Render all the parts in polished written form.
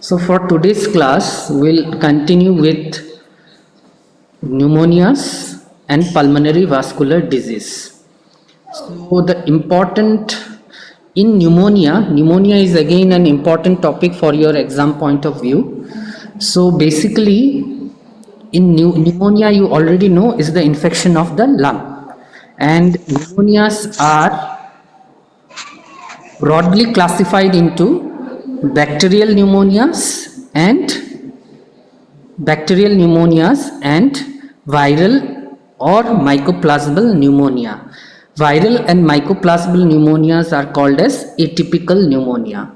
So for today's class, we'll continue with pneumonias and pulmonary vascular disease. So the important in pneumonia is again an important topic for your exam point of view. So basically in pneumonia, you already know, is the infection of the lung, and pneumonias are broadly classified into bacterial pneumonias and viral or mycoplasmal pneumonia. Viral and mycoplasmal pneumonias are called as atypical pneumonia.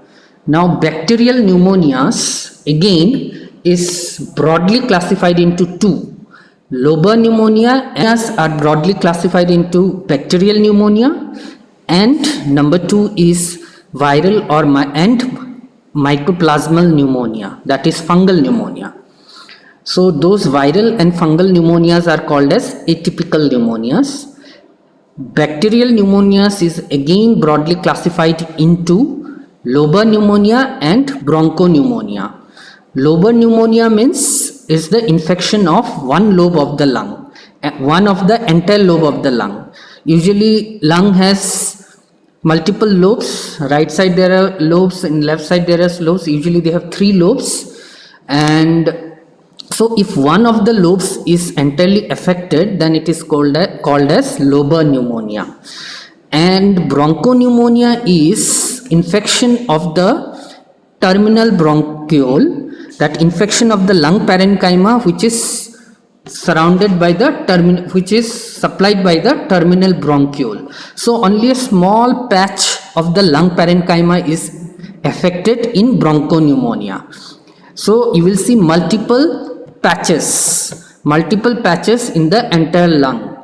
Now bacterial pneumonias again is broadly classified into two. Lobar pneumonia are broadly classified into bacterial pneumonia, and number two is viral or mycoplasmal pneumonia, that is fungal pneumonia. So those viral and fungal pneumonias are called as atypical pneumonias. Bacterial pneumonias is again broadly classified into lobar pneumonia and bronchopneumonia. Lobar pneumonia means is the infection of one lobe of the lung, one of the entire lobe of the lung. Usually lung has multiple lobes. Right side there are lobes, and left side there are lobes. Usually they have three lobes, and so if one of the lobes is entirely affected, then it is called as lobar pneumonia. And bronchopneumonia is infection of the terminal bronchiole, that infection of the lung parenchyma which is surrounded by the which is supplied by the terminal bronchiole. So only a small patch of the lung parenchyma is affected in bronchopneumonia. So you will see multiple patches in the entire lung,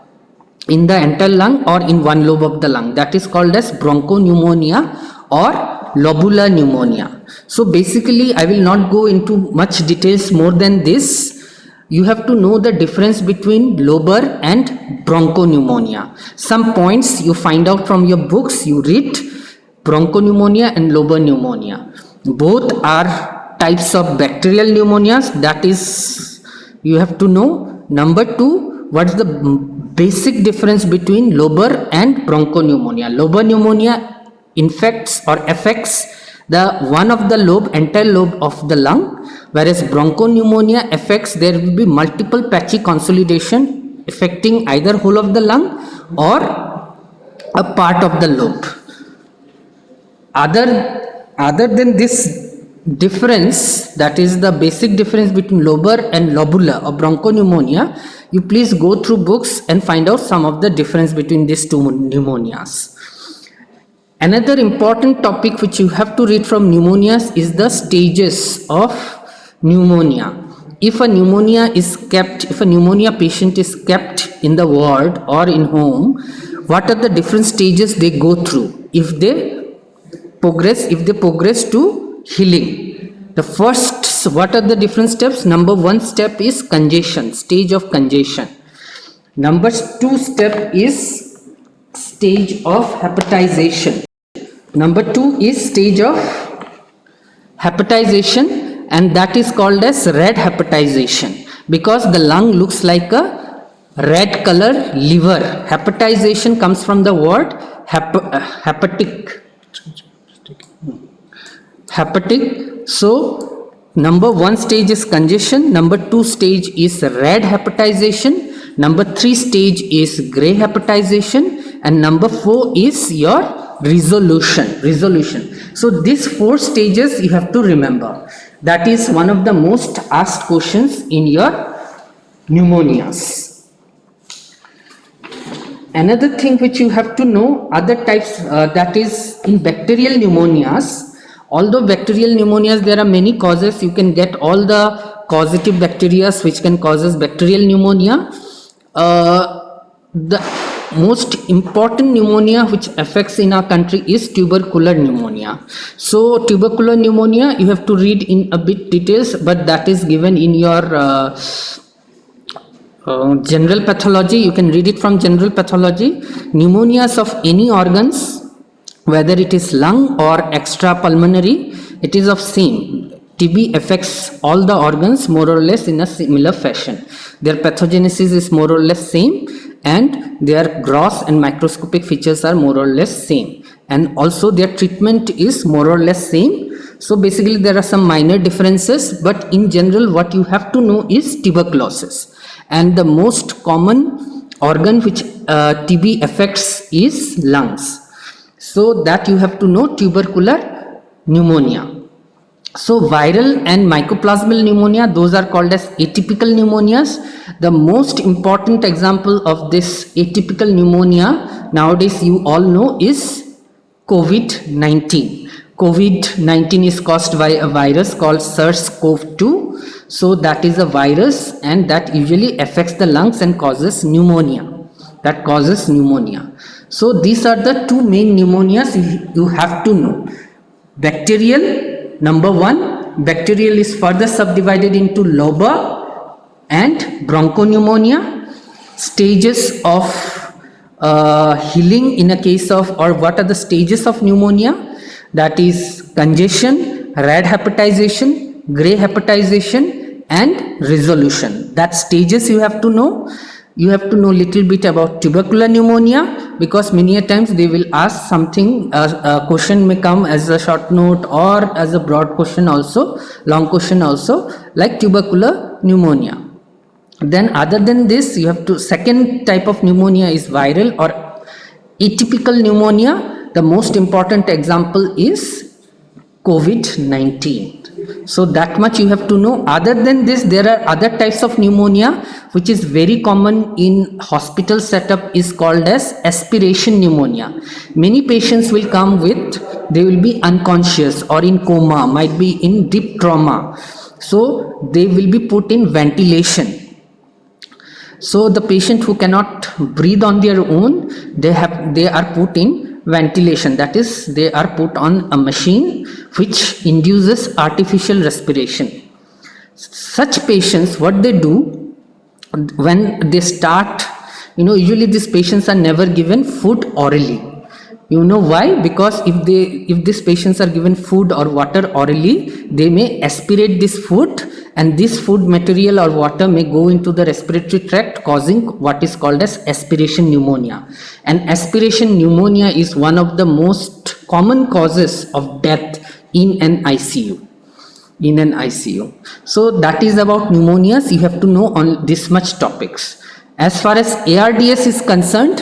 or in one lobe of the lung. That is called as bronchopneumonia or lobular pneumonia. So basically I will not go into much details more than this. You have to know the difference between lobar and bronchopneumonia. Some points you find out from your books, you read bronchopneumonia and lobar pneumonia. Both are types of bacterial pneumonias, that is you have to know. Number two, what is the basic difference between lobar and bronchopneumonia? Lobar pneumonia infects or affects the one of the entire lobe of the lung, whereas bronchopneumonia affects, there will be multiple patchy consolidation affecting either whole of the lung or a part of the lobe. Other than this difference, that is the basic difference between lobar and lobular or bronchopneumonia, you please go through books and find out some of the difference between these two pneumonias. Another important topic which you have to read from pneumonias is the stages of pneumonia. If a pneumonia patient is kept in the ward or in home, what are the different stages they go through if they progress to healing? The first, what are the different steps? Number one step is congestion, stage of congestion. Number two step is stage of hepatization. Number two is stage of hepatization, and that is called as red hepatization, because the lung looks like a red color liver. Hepatization comes from the word hepatic. So number one stage is congestion, number two stage is red hepatization, number three stage is gray hepatization, and number four is your resolution. So these four stages you have to remember. That is one of the most asked questions in your pneumonias. Another thing which you have to know, other types, that is in bacterial pneumonias. Although bacterial pneumonias, there are many causes. You can get all the causative bacteria which can cause bacterial pneumonia. The most important pneumonia which affects in our country is tubercular pneumonia. So tubercular pneumonia you have to read in a bit details, but that is given in your general pathology. You can read it from general pathology. Pneumonias of any organs, whether it is lung or extrapulmonary, it is of same. TB affects all the organs more or less in a similar fashion. Their pathogenesis is more or less same, and their gross and microscopic features are more or less same, and also their treatment is more or less same. So basically there are some minor differences, but in general what you have to know is tuberculosis, and the most common organ which TB affects is lungs. So that you have to know, tubercular pneumonia. So viral and mycoplasmal pneumonia, those are called as atypical pneumonias. The most important example of this atypical pneumonia nowadays you all know is COVID-19. COVID-19 is caused by a virus called SARS-CoV-2. So that is a virus, and that usually affects the lungs and causes pneumonia. So these are the two main pneumonias you have to know. Bacterial, number one, bacterial is further subdivided into lobar and bronchopneumonia. Stages of healing in a case of, or what are the stages of pneumonia? That is congestion, red hepatization, gray hepatization, and resolution. That stages you have to know. You have to know little bit about tubercular pneumonia, because many a times they will ask something, a question may come as a short note or as a broad question also, long question also, like tubercular pneumonia. Then other than this, you have to, second type of pneumonia is viral or atypical pneumonia. The most important example is COVID-19. So that much you have to know. Other than this, there are other types of pneumonia which is very common in hospital setup, is called as aspiration pneumonia. Many patients will come with, they will be unconscious or in coma, might be in deep trauma. So they will be put in ventilation. So the patient who cannot breathe on their own, they are put in ventilation, that is, they are put on a machine which induces artificial respiration. Such patients, what they do when they start, usually these patients are never given food orally. You know why? Because if these patients are given food or water orally, they may aspirate this food, and this food material or water may go into the respiratory tract, causing what is called as aspiration pneumonia. And aspiration pneumonia is one of the most common causes of death in an ICU. So that is about pneumonias. You have to know on this much topics. As far as ARDS is concerned,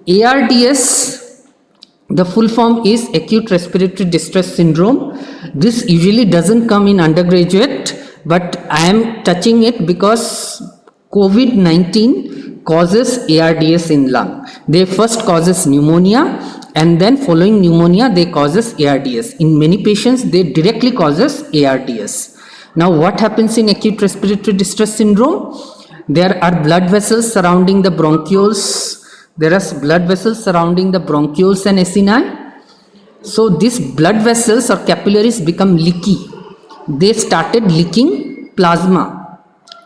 ARDS, the full form is acute respiratory distress syndrome. This usually doesn't come in undergraduate, but I am touching it because COVID-19 causes ARDS in lung. They first causes pneumonia, and then following pneumonia they causes ARDS. In many patients they directly causes ARDS. Now what happens in acute respiratory distress syndrome? There are blood vessels surrounding the bronchioles. There are blood vessels surrounding the bronchioles and acini. So these blood vessels or capillaries become leaky. They started leaking plasma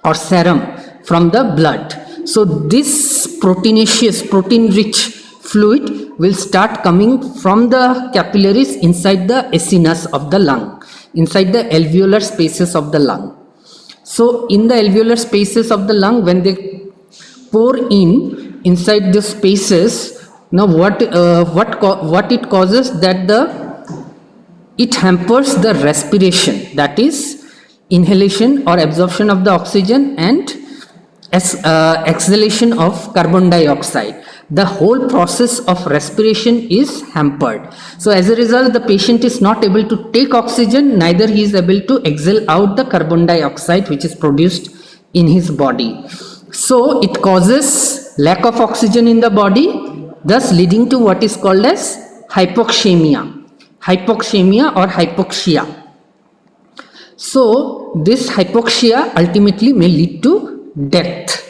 or serum from the blood. So this proteinaceous, protein-rich fluid will start coming from the capillaries inside the acinas of the lung, inside the alveolar spaces of the lung. So in the alveolar spaces of the lung, when they pour in inside the spaces, now what it causes, that it hampers the respiration, that is inhalation or absorption of the oxygen and exhalation of carbon dioxide. The whole process of respiration is hampered. So as a result, the patient is not able to take oxygen, neither he is able to exhale out the carbon dioxide which is produced in his body. So it causes lack of oxygen in the body, thus leading to what is called as hypoxemia or hypoxia. So this hypoxia ultimately may lead to death,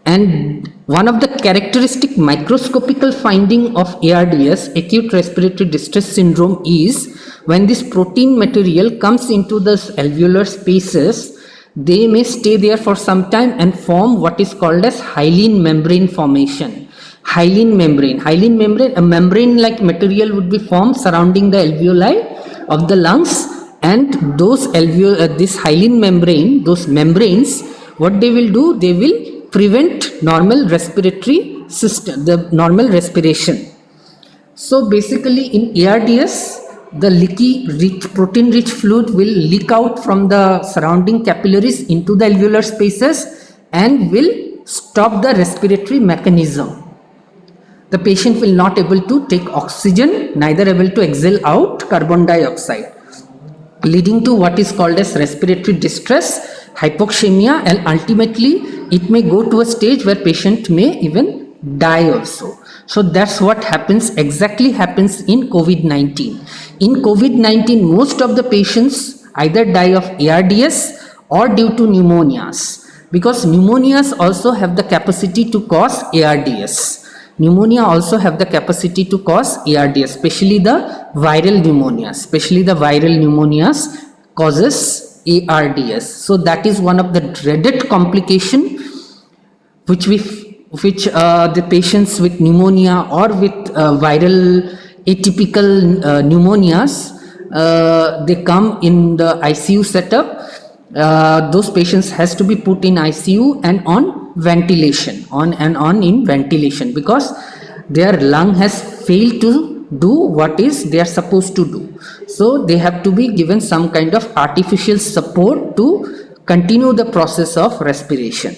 and one of the characteristic microscopical finding of ARDS, acute respiratory distress syndrome, is when this protein material comes into the alveolar spaces, they may stay there for some time and form what is called as hyaline membrane formation. Hyaline membrane, a membrane like material would be formed surrounding the alveoli, of the lungs, and those this hyaline membrane, those membranes, what they will do, they will prevent normal respiratory system, the normal respiration. So basically in ARDS, the leaky protein rich fluid will leak out from the surrounding capillaries into the alveolar spaces and will stop the respiratory mechanism. The patient will not able to take oxygen, neither able to exhale out carbon dioxide, leading to what is called as respiratory distress, hypoxemia, and ultimately it may go to a stage where patient may even die also. So that's what exactly happens in COVID-19. In COVID-19, most of the patients either die of ARDS or due to pneumonias, because pneumonias also have the capacity to cause ARDS. Pneumonia also have the capacity to cause ARDS, especially the viral pneumonias. Causes ARDS. So that is one of the dreaded complication which the patients with pneumonia or with viral atypical pneumonias, they come in the ICU setup. Those patients has to be put in ICU and on ventilation, in ventilation, because their lung has failed to do what is they are supposed to do. So they have to be given some kind of artificial support to continue the process of respiration.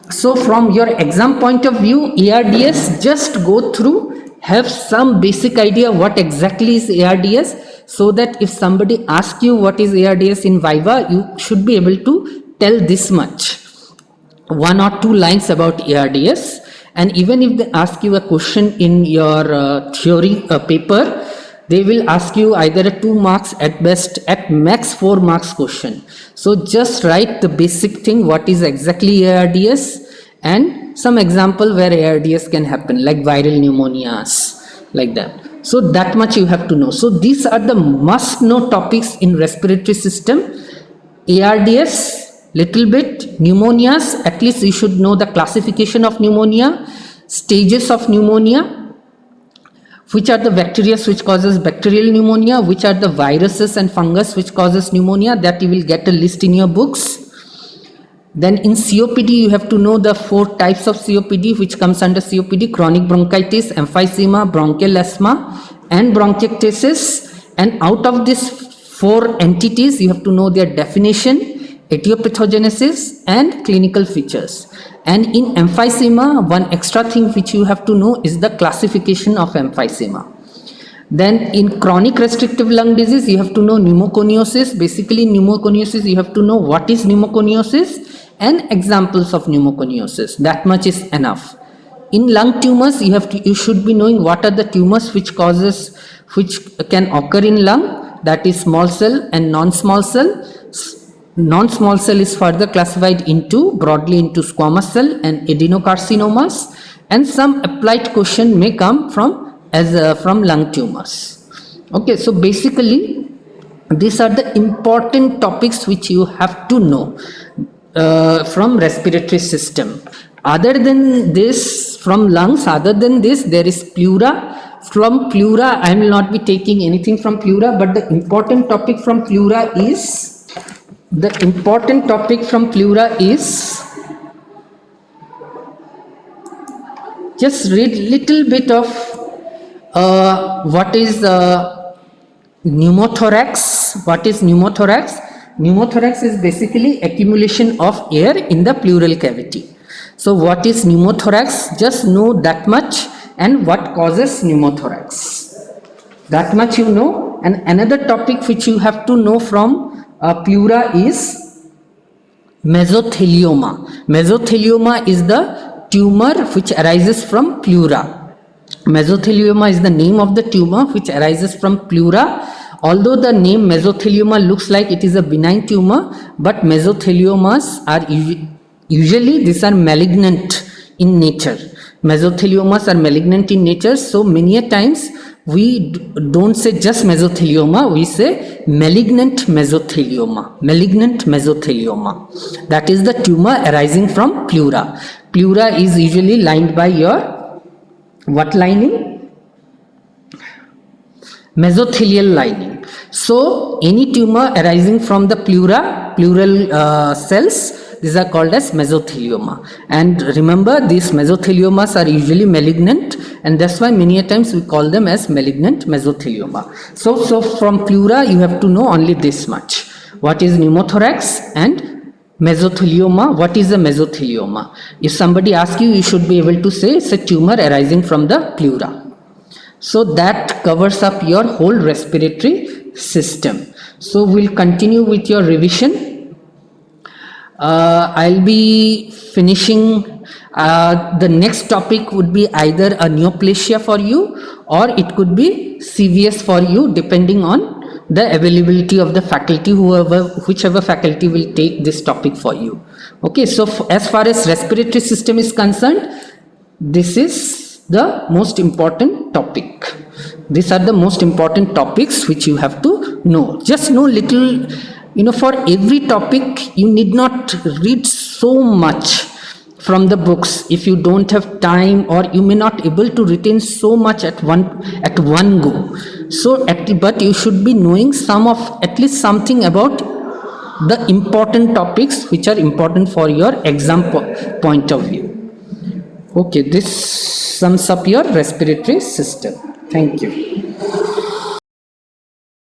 So from your exam point of view, ARDS, just go through, have some basic idea what exactly is ARDS, so that if somebody asks you what is ARDS in Viva, you should be able to tell this much, 1 or 2 lines about ARDS. And even if they ask you a question in your theory paper, they will ask you either a 2 marks at best, at max 4 marks question. So just write the basic thing, what is exactly ARDS, and some example where ARDS can happen, like viral pneumonias, like that. So that much you have to know. So these are the must know topics in respiratory system. ARDS, little bit, pneumonias, at least you should know the classification of pneumonia, stages of pneumonia, which are the bacteria which causes bacterial pneumonia, which are the viruses and fungus which causes pneumonia, that you will get a list in your books. Then in COPD, you have to know the 4 types of COPD which comes under COPD: chronic bronchitis, emphysema, bronchial asthma, and bronchiectasis. And out of these 4 entities, you have to know their definition, etiopathogenesis, and clinical features. And in emphysema, one extra thing which you have to know is the classification of emphysema. Then in chronic restrictive lung disease, you have to know pneumoconiosis. Basically, in pneumoconiosis, you have to know what is pneumoconiosis and examples of pneumoconiosis. That much is enough. In lung tumors, you should be knowing what are the tumors which can occur in lung, that is small cell and non-small cell. Non-small cell is further classified broadly into squamous cell and adenocarcinomas, and some applied question may come from lung tumors. Okay, so basically these are the important topics which you have to know from respiratory system. Other than this, from lungs, there is pleura. From pleura, I will not be taking anything from pleura, but the important topic from pleura is just read little bit of what is pneumothorax. What is pneumothorax? Pneumothorax is basically accumulation of air in the pleural cavity. So what is pneumothorax? Just know that much, and what causes pneumothorax. That much you know. And another topic which you have to know from pleura is mesothelioma. Mesothelioma is the tumor which arises from pleura. Mesothelioma is the name of the tumor which arises from pleura. Although the name mesothelioma looks like it is a benign tumor, but mesotheliomas are usually these are malignant in nature. Mesotheliomas are malignant in nature, so many a times we don't say just mesothelioma, we say malignant mesothelioma. Malignant mesothelioma. That is the tumor arising from pleura. Pleura is usually lined by your what lining? Mesothelial lining. So any tumor arising from the pleural cells, these are called as mesothelioma. And remember, these mesotheliomas are usually malignant, and that's why many a times we call them as malignant mesothelioma. So from pleura you have to know only this much. What is pneumothorax and mesothelioma? What is a mesothelioma? If somebody asks you, you should be able to say it's a tumor arising from the pleura. So that covers up your whole respiratory system. So we'll continue with your revision. I'll be finishing. The next topic would be either a neoplasia for you, or it could be CVS for you, depending on the availability of the faculty, whichever faculty will take this topic for you. Okay, so as far as respiratory system is concerned, this is the most important topic. These are the most important topics which you have to know. Just know little, for every topic you need not read so much from the books if you don't have time, or you may not able to retain so much at one go. So but you should be knowing at least something about the important topics which are important for your exam point of view. Okay, this sums up your respiratory system. Thank you.